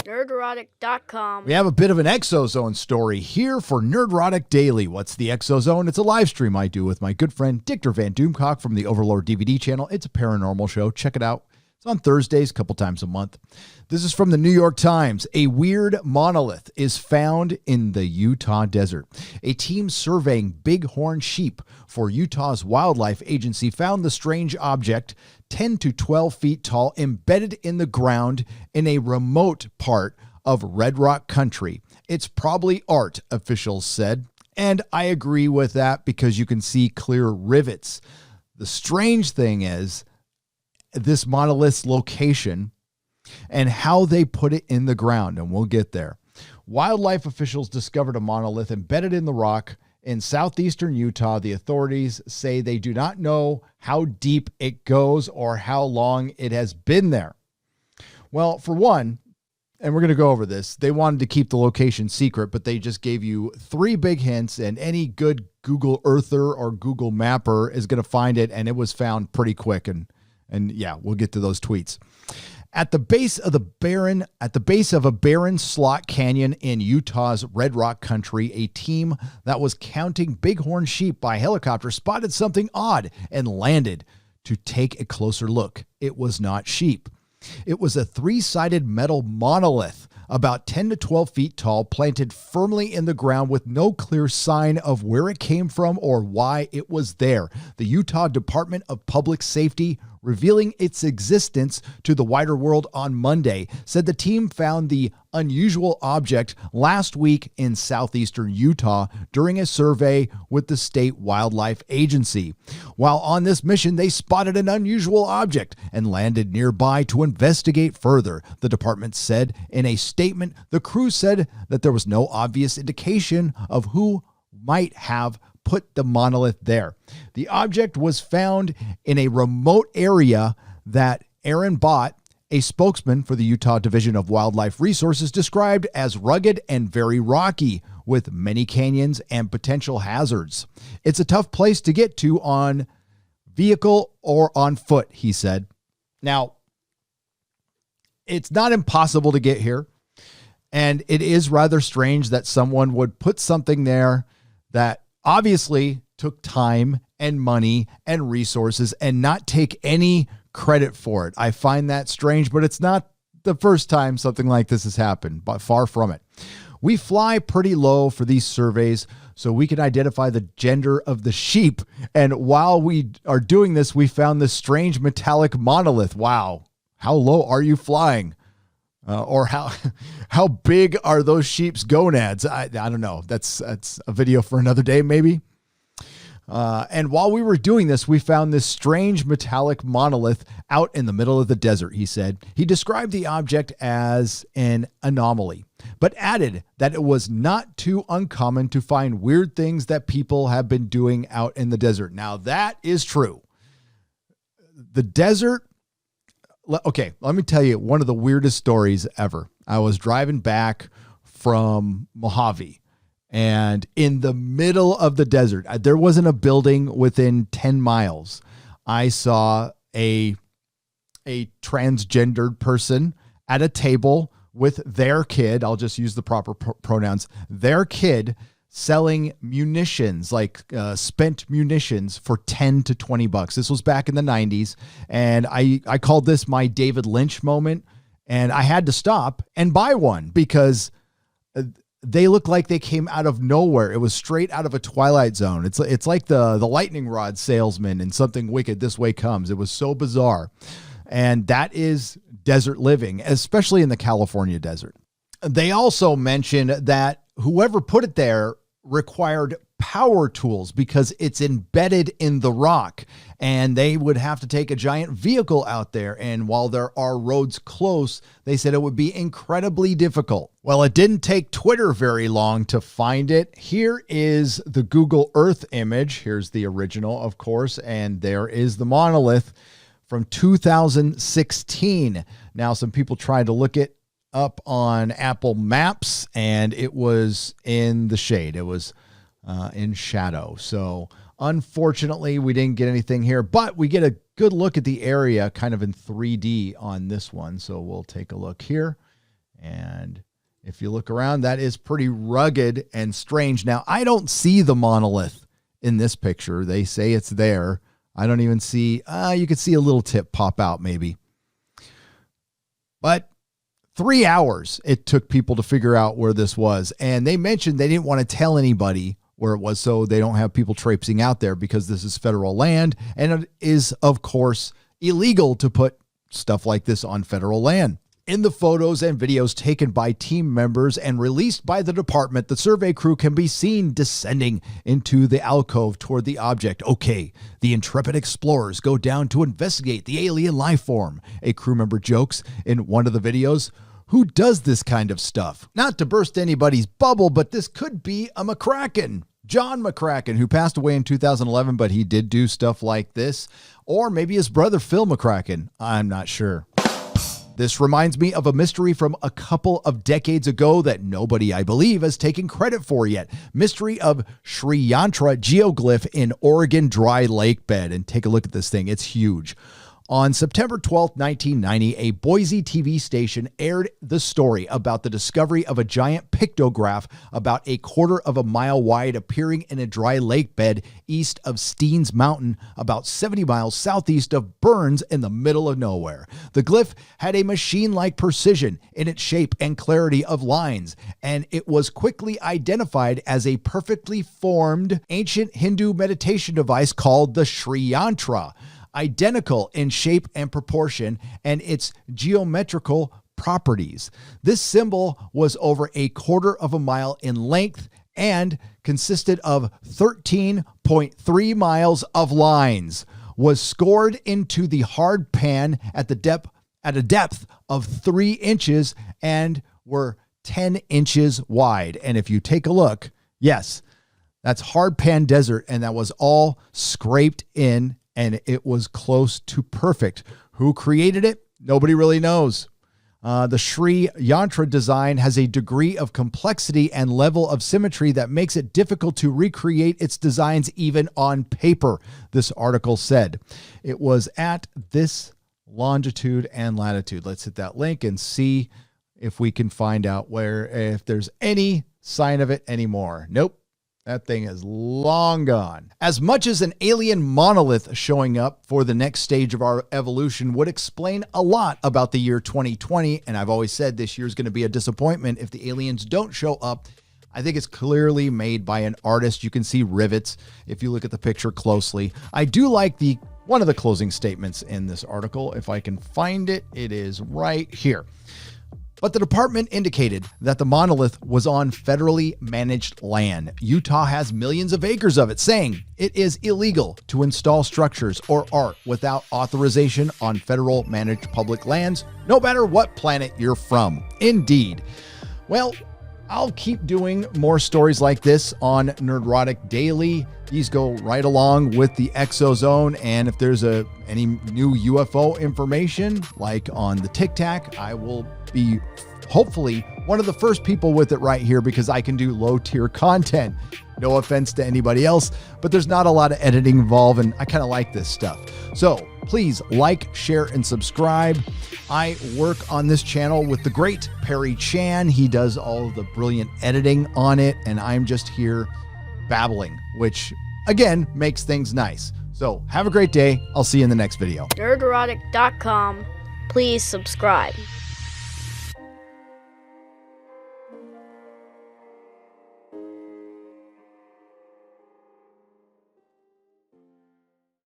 Nerdrotic.com. We have a bit of an ExoZone story here for Nerdrotic Daily. What's the ExoZone? It's a live stream I do with my good friend Dictor Van Doomcock from the Overlord DVD channel. It's a paranormal show. Check it out. It's on Thursdays, a couple times a month. This is from the New York Times. A weird monolith is found in the Utah desert. A team surveying bighorn sheep for Utah's wildlife agency found the strange object 10 to 12 feet tall, embedded in the ground in a remote part of Red Rock country. It's probably art, officials said. And I agree with that because you can see clear rivets. The strange thing is this monolith's location and how they put it in the ground, and we'll get there. Wildlife officials discovered a monolith embedded in the rock in southeastern Utah. The authorities say they do not know how deep it goes or how long it has been there. Well, for one, and we're going to go over this, they wanted to keep the location secret, but they just gave you 3 big hints, and any good Google Earther or Google Mapper is going to find it, and it was found pretty quick. And yeah, we'll get to those tweets. At the base of a barren slot canyon in Utah's Red Rock country, a team that was counting bighorn sheep by helicopter spotted something odd and landed to take a closer look. It was not sheep. It was a 3-sided metal monolith, about 10 to 12 feet tall, planted firmly in the ground with no clear sign of where it came from or why it was there. The Utah Department of Public Safety, revealing its existence to the wider world on Monday, said the team found the unusual object last week in southeastern Utah during a survey with the state wildlife agency. While on this mission, they spotted an unusual object and landed nearby to investigate further, the department said in a statement. The crew said that there was no obvious indication of who might have put the monolith there. The object was found in a remote area that Aaron Bott, a spokesman for the Utah Division of Wildlife Resources, described as rugged and very rocky, with many canyons and potential hazards. It's a tough place to get to on vehicle or on foot, he said. Now, it's not impossible to get here, and it is rather strange that someone would put something there that obviously took time and money and resources and not take any credit for it. I find that strange, but it's not the first time something like this has happened, but far from it. We fly pretty low for these surveys so we can identify the gender of the sheep. And while we are doing this, we found this strange metallic monolith. Wow. How low are you flying? Or how big are those sheep's gonads? I don't know. That's a video for another day, maybe. And while we were doing this, we found this strange metallic monolith out in the middle of the desert, he said. He described the object as an anomaly, but added that it was not too uncommon to find weird things that people have been doing out in the desert. Now, that is true. The desert. Okay, let me tell you one of the weirdest stories ever. I was driving back from Mojave, and in the middle of the desert, there wasn't a building within 10 miles. I saw a transgendered person at a table with their kid. I'll just use the proper pronouns. Their kid selling munitions, like spent munitions, for 10 to 20 bucks. This was back in the 90s. And I called this my David Lynch moment. And I had to stop and buy one because they look like they came out of nowhere. It was straight out of a Twilight Zone. It's like the lightning rod salesman in Something Wicked This Way Comes. It was so bizarre. And that is desert living, especially in the California desert. They also mentioned that whoever put it there required power tools because it's embedded in the rock, and they would have to take a giant vehicle out there. And while there are roads close, they said it would be incredibly difficult. Well, it didn't take Twitter very long to find it. Here is the Google Earth image. Here's the original, of course, and there is the monolith from 2016. Now, some people tried to look it up on Apple Maps, and it was in the shade. It was in shadow. So unfortunately, we didn't get anything here, but we get a good look at the area kind of in 3D on this one. So we'll take a look here, And if you look around, that is pretty rugged and strange. Now, I don't see the monolith in this picture. They say it's there. I don't even see, you could see a little tip pop out maybe. But 3 hours it took people to figure out where this was. And they mentioned they didn't want to tell anybody where it was so they don't have people traipsing out there because this is federal land. And it is, of course, illegal to put stuff like this on federal land. In the photos and videos taken by team members and released by the department, the survey crew can be seen descending into the alcove toward the object. Okay, the intrepid explorers go down to investigate the alien life form. A crew member jokes in one of the videos, "Who does this kind of stuff?" Not to burst anybody's bubble, but this could be a McCracken. John McCracken, who passed away in 2011, but he did do stuff like this. Or maybe his brother, Phil McCracken. I'm not sure. This reminds me of a mystery from a couple of decades ago that nobody, I believe, has taken credit for yet. Mystery of Sri Yantra geoglyph in Oregon dry lake bed. And take a look at this thing. It's huge. On September 12, 1990, a Boise TV station aired the story about the discovery of a giant pictograph about 1/4 mile wide appearing in a dry lake bed east of Steens Mountain, about 70 miles southeast of Burns in the middle of nowhere. The glyph had a machine-like precision in its shape and clarity of lines, and it was quickly identified as a perfectly formed ancient Hindu meditation device called the Sri Yantra. Identical in shape and proportion and its geometrical properties. This symbol was over 1/4 mile in length and consisted of 13.3 miles of lines, was scored into the hard pan at a depth of 3 inches and were 10 inches wide. And if you take a look, yes, that's hard pan desert, and that was all scraped in, and it was close to perfect. Who created it? Nobody really knows. The Sri Yantra design has a degree of complexity and level of symmetry that makes it difficult to recreate its designs even on paper, this article said. It was at this longitude and latitude. Let's hit that link and see if we can find out if there's any sign of it anymore. Nope. That thing is long gone. As much as an alien monolith showing up for the next stage of our evolution would explain a lot about the year 2020, and I've always said this year is going to be a disappointment if the aliens don't show up, I think it's clearly made by an artist. You can see rivets if you look at the picture closely. I do like one of the closing statements in this article. If I can find it, it is right here. But the department indicated that the monolith was on federally managed land. Utah has millions of acres of it, saying it is illegal to install structures or art without authorization on federal managed public lands, no matter what planet you're from. Indeed. Well, I'll keep doing more stories like this on Nerdrotic Daily. These go right along with the ExoZone, and if there's any new UFO information, like on the Tic Tac, I will be hopefully one of the first people with it right here because I can do low-tier content. No offense to anybody else, but there's not a lot of editing involved, and I kind of like this stuff. So please like, share, and subscribe. I work on this channel with the great Pierry Chan. He does all of the brilliant editing on it, and I'm just here babbling, which again makes things nice. So have a great day. I'll see you in the next video. Nerdrotic.com. Please subscribe.